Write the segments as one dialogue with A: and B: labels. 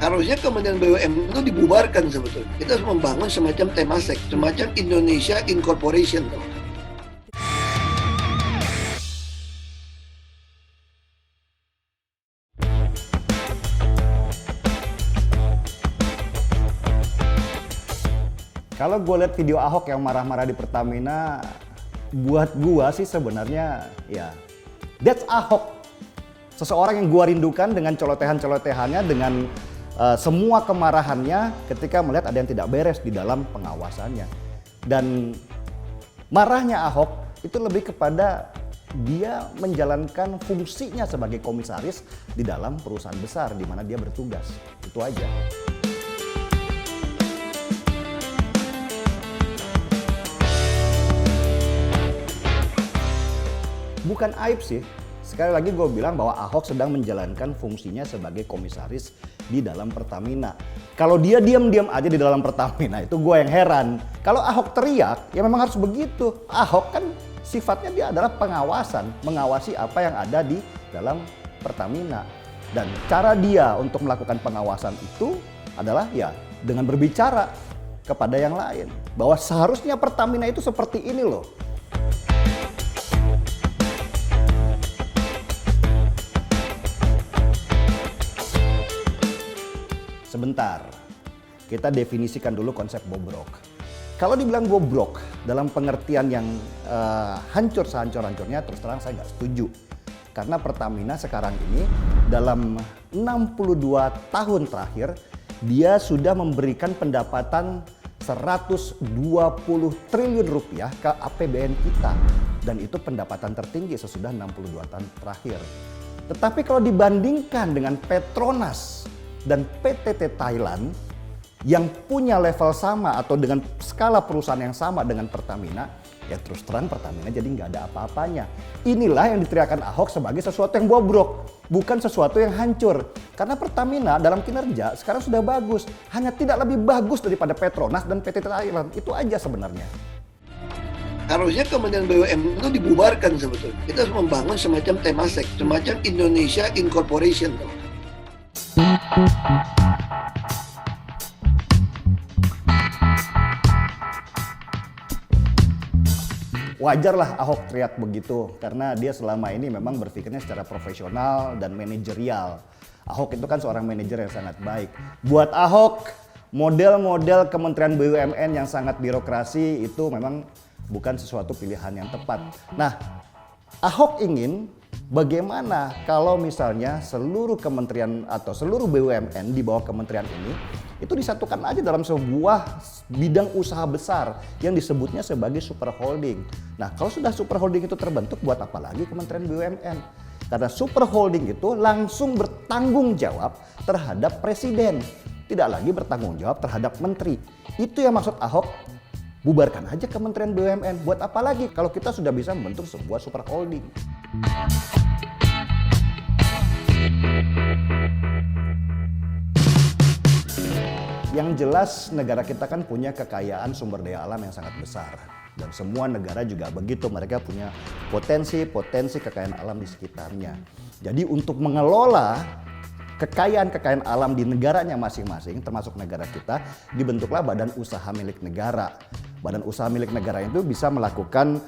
A: Harusnya Kementerian BUMN itu dibubarkan sebetulnya. Kita harus membangun semacam Temasek, semacam Indonesia Incorporation.
B: Kalau gue lihat video Ahok yang marah-marah di Pertamina, buat gue sih sebenarnya ya that's Ahok. Seseorang yang gue rindukan dengan colotehan-colotehannya, dengan semua kemarahannya ketika melihat ada yang tidak beres di dalam pengawasannya. Dan marahnya Ahok itu lebih kepada dia menjalankan fungsinya sebagai komisaris di dalam perusahaan besar di mana dia bertugas. Itu aja. Bukan aib sih, sekali lagi gue bilang bahwa Ahok sedang menjalankan fungsinya sebagai komisaris di dalam Pertamina. Kalau dia diam-diam aja di dalam Pertamina, itu gue yang heran. Kalau Ahok teriak, ya memang harus begitu. Ahok kan sifatnya dia adalah pengawasan, mengawasi apa yang ada di dalam Pertamina. Dan cara dia untuk melakukan pengawasan itu adalah ya dengan berbicara kepada yang lain. Bahwa seharusnya Pertamina itu seperti ini loh. Sebentar, kita definisikan dulu konsep bobrok. Kalau dibilang bobrok dalam pengertian yang hancur sehancur-hancurnya, terus terang saya nggak setuju. Karena Pertamina sekarang ini dalam 62 tahun terakhir, dia sudah memberikan pendapatan 120 triliun rupiah ke APBN kita. Dan itu pendapatan tertinggi sesudah 62 tahun terakhir. Tetapi kalau dibandingkan dengan Petronas dan PTT Thailand yang punya level sama atau dengan skala perusahaan yang sama dengan Pertamina, ya terus terang Pertamina jadi nggak ada apa-apanya. Inilah yang diteriakan Ahok sebagai sesuatu yang bobrok, bukan sesuatu yang hancur. Karena Pertamina dalam kinerja sekarang sudah bagus, hanya tidak lebih bagus daripada Petronas dan PTT Thailand. Itu aja sebenarnya.
A: Harusnya Kementerian BUMN itu dibubarkan sebetulnya. Kita harus membangun semacam Temasek, semacam Indonesia Incorporation.
B: Wajarlah Ahok teriak begitu karena dia selama ini memang berpikirnya secara profesional dan manajerial. Ahok itu kan seorang manajer yang sangat baik. Buat Ahok, model-model Kementerian BUMN yang sangat birokrasi itu memang bukan sesuatu pilihan yang tepat. Nah, Ahok ingin bagaimana kalau misalnya seluruh kementerian atau seluruh BUMN di bawah kementerian ini itu disatukan aja dalam sebuah bidang usaha besar yang disebutnya sebagai super holding. Nah, kalau sudah super holding itu terbentuk, buat apa lagi kementerian BUMN? Karena super holding itu langsung bertanggung jawab terhadap presiden, tidak lagi bertanggung jawab terhadap menteri. Itu yang maksud Ahok. Bubarkan aja Kementerian BUMN. Buat apa lagi kalau kita sudah bisa membentuk sebuah super holding? Yang jelas negara kita kan punya kekayaan sumber daya alam yang sangat besar. Dan semua negara juga begitu, mereka punya potensi kekayaan alam di sekitarnya. Jadi untuk mengelola kekayaan alam di negaranya masing-masing, termasuk negara kita, dibentuklah badan usaha milik negara. Badan usaha milik negara itu bisa melakukan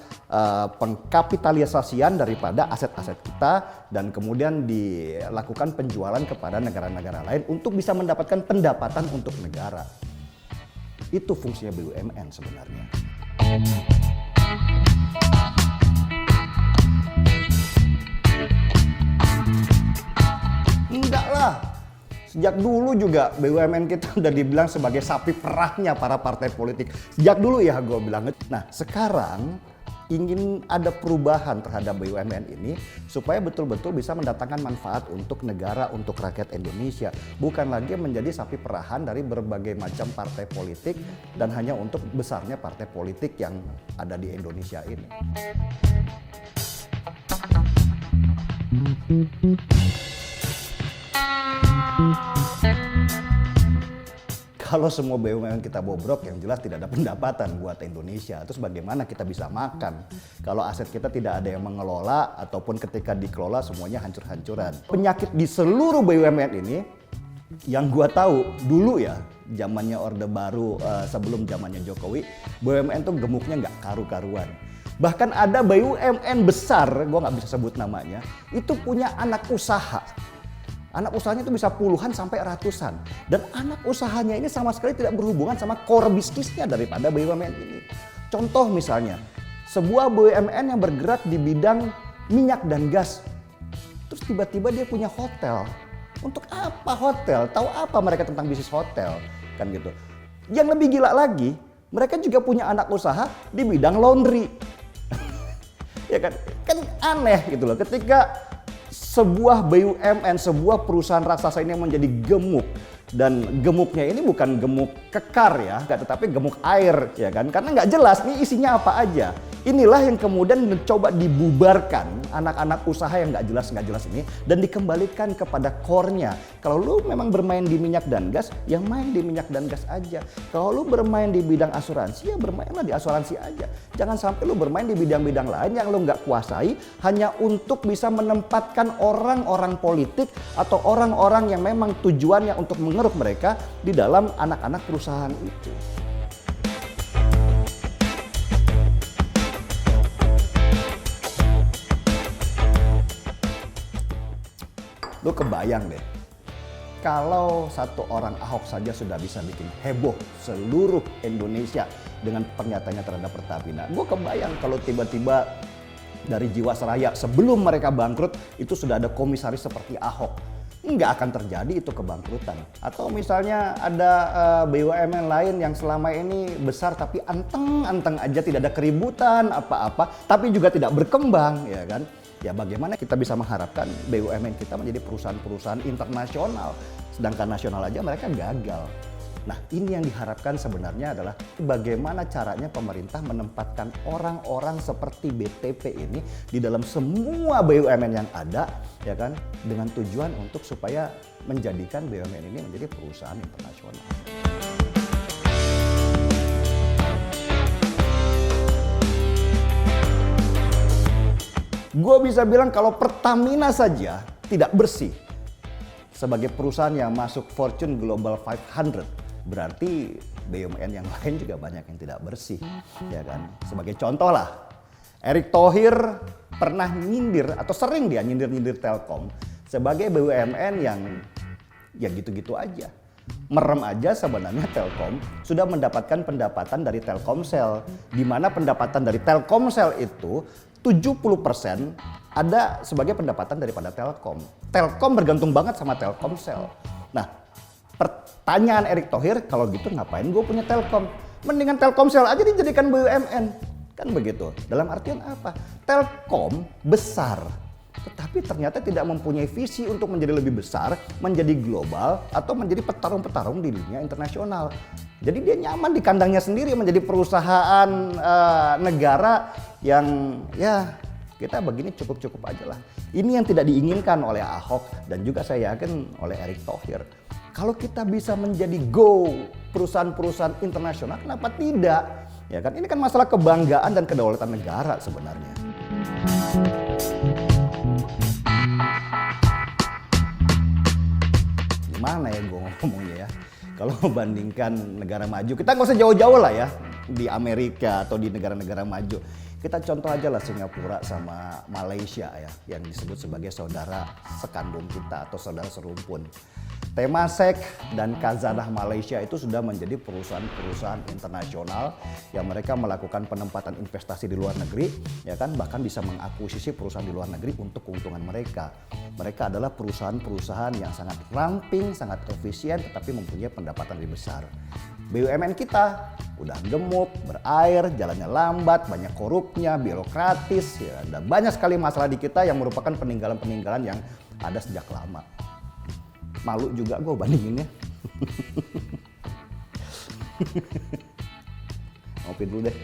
B: pengkapitalisasian daripada aset-aset kita dan kemudian dilakukan penjualan kepada negara-negara lain untuk bisa mendapatkan pendapatan untuk negara. Itu fungsinya BUMN sebenarnya. Enggak lah. Sejak dulu juga BUMN kita udah dibilang sebagai sapi perahnya para partai politik. Sejak dulu ya gue bilang. Nah sekarang ingin ada perubahan terhadap BUMN ini supaya betul-betul bisa mendatangkan manfaat untuk negara, untuk rakyat Indonesia. Bukan lagi menjadi sapi perahan dari berbagai macam partai politik dan hanya untuk besarnya partai politik yang ada di Indonesia ini. Kalau semua BUMN kita bobrok, yang jelas tidak ada pendapatan buat Indonesia. Terus bagaimana kita bisa makan? Kalau aset kita tidak ada yang mengelola, ataupun ketika dikelola semuanya hancur-hancuran. Penyakit di seluruh BUMN ini Yang gua tahu dulu ya, zamannya Orde Baru, sebelum zamannya Jokowi, BUMN tuh gemuknya nggak karu-karuan. Bahkan ada BUMN besar, gua nggak bisa sebut namanya, itu punya anak usaha. Anak usahanya itu bisa puluhan sampai ratusan. Dan anak usahanya ini sama sekali tidak berhubungan sama core bisnisnya daripada BUMN ini. Contoh misalnya, sebuah BUMN yang bergerak di bidang minyak dan gas. Terus tiba-tiba dia punya hotel. Untuk apa hotel? Tahu apa mereka tentang bisnis hotel? Kan gitu. Yang lebih gila lagi, mereka juga punya anak usaha di bidang laundry. Ya kan? Kan aneh gitu loh ketika sebuah BUMN, sebuah perusahaan raksasa ini menjadi gemuk, dan gemuknya ini bukan gemuk kekar ya, tetapi gemuk air ya kan, karena nggak jelas nih isinya apa aja. Inilah yang kemudian mencoba dibubarkan anak-anak usaha yang nggak jelas ini dan dikembalikan kepada core-nya. Kalau lu memang bermain di minyak dan gas, ya main di minyak dan gas aja. Kalau lu bermain di bidang asuransi, ya bermainlah di asuransi aja. Jangan sampai lu bermain di bidang-bidang lain yang lu nggak kuasai hanya untuk bisa menempatkan orang-orang politik atau orang-orang yang memang tujuannya untuk mengeruk mereka di dalam anak-anak perusahaan itu. Lu kebayang deh, kalau satu orang Ahok saja sudah bisa bikin heboh seluruh Indonesia dengan pernyataannya terhadap Pertamina. Gue kebayang kalau tiba-tiba dari Jiwasraya sebelum mereka bangkrut itu sudah ada komisaris seperti Ahok. Nggak akan terjadi itu kebangkrutan. Atau misalnya ada BUMN lain yang selama ini besar tapi anteng-anteng aja, tidak ada keributan apa-apa, tapi juga tidak berkembang, ya kan? Ya bagaimana kita bisa mengharapkan BUMN kita menjadi perusahaan-perusahaan internasional, sedangkan nasional aja mereka gagal. Nah, ini yang diharapkan sebenarnya adalah bagaimana caranya pemerintah menempatkan orang-orang seperti BTP ini di dalam semua BUMN yang ada, ya kan, dengan tujuan untuk supaya menjadikan BUMN ini menjadi perusahaan internasional. Gue bisa bilang kalau Pertamina saja tidak bersih sebagai perusahaan yang masuk Fortune Global 500, berarti BUMN yang lain juga banyak yang tidak bersih, ya kan? Sebagai contoh lah, Erick Thohir pernah nyindir atau sering dia nyindir Telkom sebagai BUMN yang ya gitu-gitu aja. Merem aja sebenarnya Telkom sudah mendapatkan pendapatan dari Telkomsel, di mana pendapatan dari Telkomsel itu 70% ada sebagai pendapatan daripada Telkom. Telkom bergantung banget sama Telkomsel. Nah, pertanyaan Erick Thohir, kalau gitu ngapain gue punya Telkom? Mendingan Telkomsel aja dijadikan BUMN. Kan begitu. Dalam artian apa? Telkom besar, tetapi ternyata tidak mempunyai visi untuk menjadi lebih besar, menjadi global, atau menjadi petarung-petarung di dunia internasional. Jadi dia nyaman di kandangnya sendiri menjadi perusahaan negara yang ya kita begini cukup-cukup aja lah. Ini yang tidak diinginkan oleh Ahok dan juga saya yakin oleh Erick Thohir. Kalau kita bisa menjadi perusahaan-perusahaan internasional, kenapa tidak? Ya kan, ini kan masalah kebanggaan dan kedaulatan negara sebenarnya. Gimana ya gue ngomongnya ya? Kalau membandingkan negara maju, kita nggak usah jauh-jauh lah ya, di Amerika atau di negara-negara maju. Kita contoh aja lah Singapura sama Malaysia ya, yang disebut sebagai saudara sekandung kita atau saudara serumpun. Temasek dan Khazanah Malaysia itu sudah menjadi perusahaan-perusahaan internasional yang mereka melakukan penempatan investasi di luar negeri, ya kan, bahkan bisa mengakuisisi perusahaan di luar negeri untuk keuntungan mereka. Mereka adalah perusahaan-perusahaan yang sangat ramping, sangat efisien, tetapi mempunyai pendapatan lebih besar. BUMN kita udah gemuk, berair, jalannya lambat, banyak korupnya, birokratis, ya, dan banyak sekali masalah di kita yang merupakan peninggalan-peninggalan yang ada sejak lama. Malu juga gue bandinginnya. Ngopi dulu deh.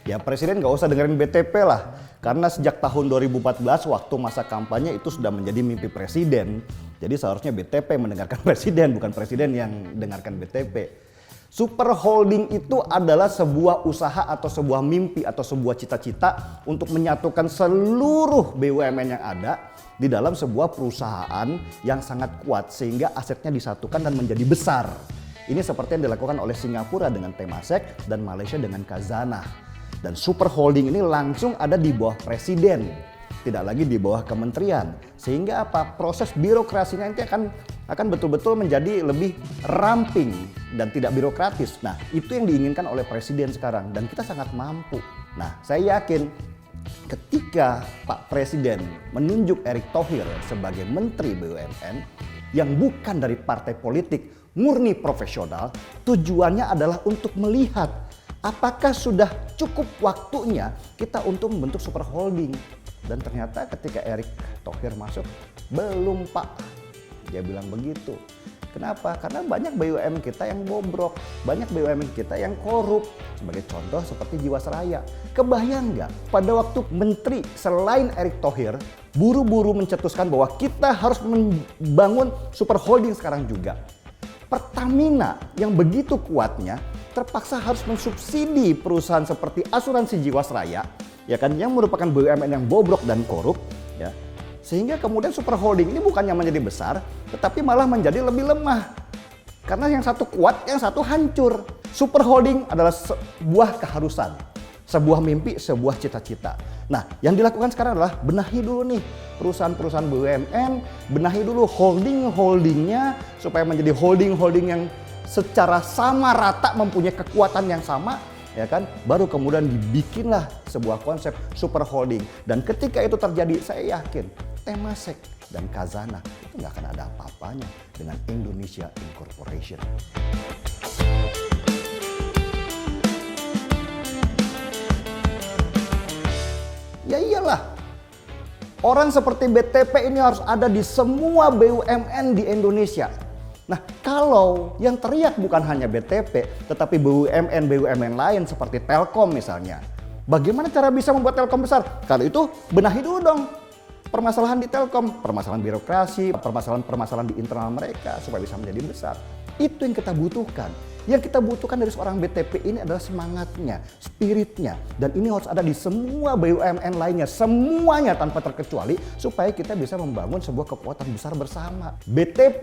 B: Ya presiden gak usah dengerin BTP lah. Karena sejak tahun 2014 waktu masa kampanye itu sudah menjadi mimpi presiden. Jadi seharusnya BTP mendengarkan presiden, bukan presiden yang dengarkan BTP. Super holding itu adalah sebuah usaha atau sebuah mimpi atau sebuah cita-cita untuk menyatukan seluruh BUMN yang ada di dalam sebuah perusahaan yang sangat kuat sehingga asetnya disatukan dan menjadi besar. Ini seperti yang dilakukan oleh Singapura dengan Temasek dan Malaysia dengan Khazanah. Dan super holding ini langsung ada di bawah presiden, tidak lagi di bawah kementerian. Sehingga apa? Proses birokrasinya nanti akan betul-betul menjadi lebih ramping dan tidak birokratis. Nah, itu yang diinginkan oleh presiden sekarang dan kita sangat mampu. Nah, saya yakin ketika Pak Presiden menunjuk Erick Thohir sebagai Menteri BUMN yang bukan dari partai politik, murni profesional, tujuannya adalah untuk melihat apakah sudah cukup waktunya kita untuk membentuk super holding. Dan ternyata ketika Erick Thohir masuk, belum Pak. Dia bilang begitu. Kenapa? Karena banyak BUMN kita yang bobrok, banyak BUMN kita yang korup. Sebagai contoh seperti Jiwasraya. Kebayang nggak pada waktu menteri selain Erick Thohir buru-buru mencetuskan bahwa kita harus membangun super holding sekarang juga. Pertamina yang begitu kuatnya terpaksa harus mensubsidi perusahaan seperti asuransi Jiwasraya, ya kan, yang merupakan BUMN yang bobrok dan korup, ya. Sehingga kemudian super holding ini bukannya menjadi besar, tetapi malah menjadi lebih lemah. Karena yang satu kuat, yang satu hancur. Super holding adalah sebuah keharusan, sebuah mimpi, sebuah cita-cita. Nah, yang dilakukan sekarang adalah benahi dulu nih perusahaan-perusahaan BUMN, benahi dulu holding-holdingnya supaya menjadi holding-holding yang secara sama rata mempunyai kekuatan yang sama, ya kan? Baru kemudian dibikinlah sebuah konsep super holding. Dan ketika itu terjadi, saya yakin Temasek dan Khazanah itu nggak akan ada apa-apanya dengan Indonesia Incorporation. Ya iyalah, orang seperti BTP ini harus ada di semua BUMN di Indonesia. Nah, kalau yang teriak bukan hanya BTP, tetapi BUMN lain seperti Telkom misalnya. Bagaimana cara bisa membuat Telkom besar? Kalau itu benahi dulu dong permasalahan di Telkom, permasalahan birokrasi, permasalahan di internal mereka supaya bisa menjadi besar. Itu yang kita butuhkan. Yang kita butuhkan dari seorang BTP ini adalah semangatnya, spiritnya. Dan ini harus ada di semua BUMN lainnya, semuanya tanpa terkecuali supaya kita bisa membangun sebuah kekuatan besar bersama. BTP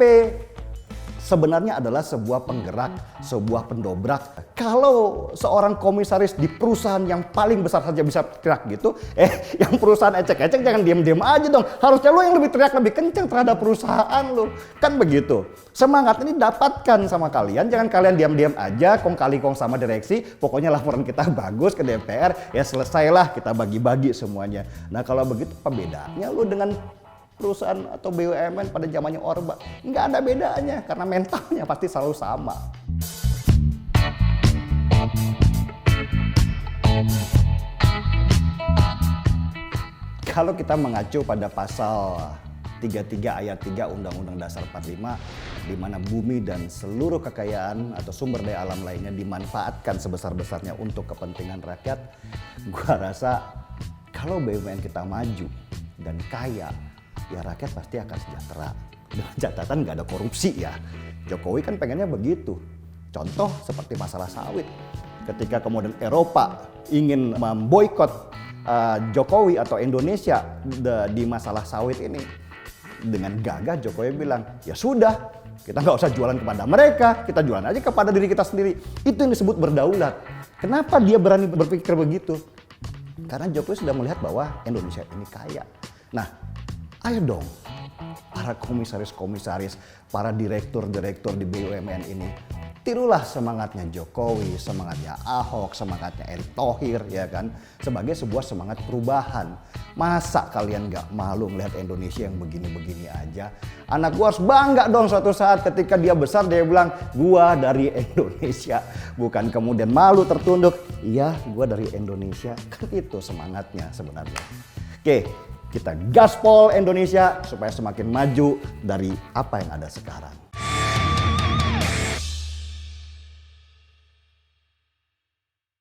B: sebenarnya adalah sebuah penggerak, sebuah pendobrak. Kalau seorang komisaris di perusahaan yang paling besar saja bisa teriak gitu, yang perusahaan ecek-ecek jangan diam-diam aja dong. Harusnya lo yang lebih teriak lebih kencang terhadap perusahaan lo. Kan begitu. Semangat ini dapatkan sama kalian, jangan kalian diam-diam aja, kong kali kong sama direksi, pokoknya laporan kita bagus ke DPR, ya selesailah kita bagi-bagi semuanya. Nah kalau begitu apa bedanya lo dengan perusahaan atau BUMN pada zamannya Orba? Nggak ada bedanya karena mentalnya pasti selalu sama. Kalau kita mengacu pada pasal 33 ayat 3 Undang-Undang Dasar 45, di mana bumi dan seluruh kekayaan atau sumber daya alam lainnya dimanfaatkan sebesar-besarnya untuk kepentingan rakyat, gua rasa kalau BUMN kita maju dan kaya, ya rakyat pasti akan sejahtera. Dengan catatan nggak ada korupsi ya. Jokowi kan pengennya begitu. Contoh seperti masalah sawit. Ketika kemudian Eropa ingin memboikot Jokowi atau Indonesia di masalah sawit ini, dengan gagah Jokowi bilang, ya sudah, kita nggak usah jualan kepada mereka, kita jualan aja kepada diri kita sendiri. Itu yang disebut berdaulat. Kenapa dia berani berpikir begitu? Karena Jokowi sudah melihat bahwa Indonesia ini kaya. Nah, ayo dong, para komisaris-komisaris, para direktur-direktur di BUMN ini, tirulah semangatnya Jokowi, semangatnya Ahok, semangatnya Erick Thohir, ya kan, sebagai sebuah semangat perubahan. Masa kalian nggak malu melihat Indonesia yang begini-begini aja? Anak gua harus bangga dong suatu saat ketika dia besar dia bilang, gua dari Indonesia, bukan kemudian malu tertunduk. Iya, gua dari Indonesia. Kan itu semangatnya sebenarnya. Oke. Kita gaspol Indonesia supaya semakin maju dari apa yang ada sekarang.